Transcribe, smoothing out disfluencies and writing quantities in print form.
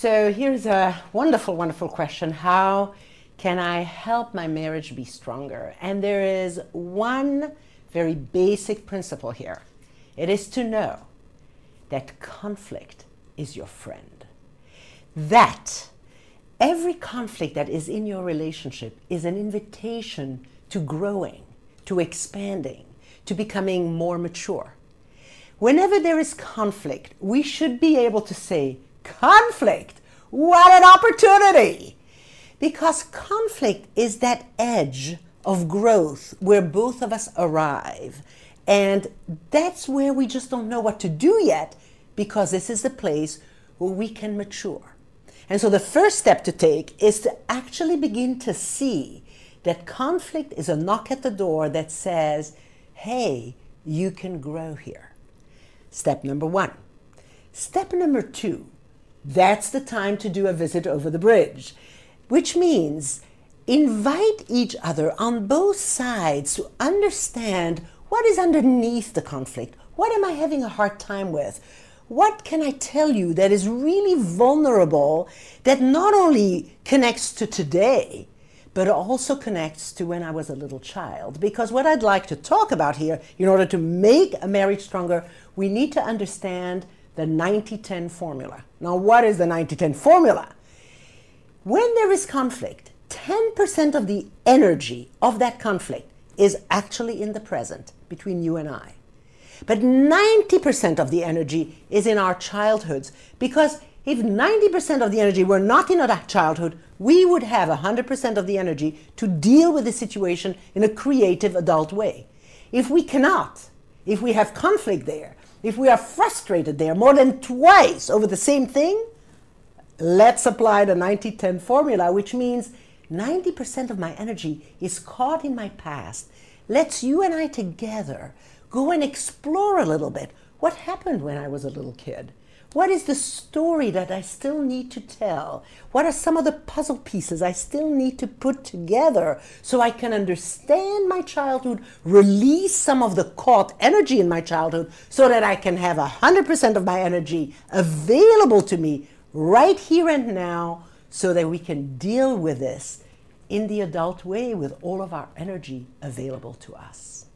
So here's a wonderful, wonderful question. How can I help my marriage be stronger? And there is one very basic principle here. It is to know that conflict is your friend. That every conflict that is in your relationship is an invitation to growing, to expanding, to becoming more mature. Whenever there is conflict, we should be able to say, conflict, what an opportunity! Because conflict is that edge of growth where both of us arrive. And that's where we just don't know what to do yet, because this is the place where we can mature. And so the first step to take is to actually begin to see that conflict is a knock at the door that says, hey, you can grow here. Step number one. Step number two, that's the time to do a visit over the bridge, which means invite each other on both sides to understand what is underneath the conflict. What am I having a hard time with? What can I tell you that is really vulnerable, that not only connects to today, but also connects to when I was a little child? Because what I'd like to talk about here, in order to make a marriage stronger, we need to understand the 90-10 formula. Now, what is the 90-10 formula? When there is conflict, 10% of the energy of that conflict is actually in the present between you and I. But 90% of the energy is in our childhoods, because if 90% of the energy were not in our childhood, we would have 100% of the energy to deal with the situation in a creative adult way. If we cannot, if we have conflict there, if we are frustrated there more than twice over the same thing, let's apply the 90-10 formula, which means 90% of my energy is caught in my past. Let's you and I together go and explore a little bit. What happened when I was a little kid? What is the story that I still need to tell? What are some of the puzzle pieces I still need to put together so I can understand my childhood, release some of the caught energy in my childhood so that I can have 100% of my energy available to me right here and now, so that we can deal with this in the adult way with all of our energy available to us.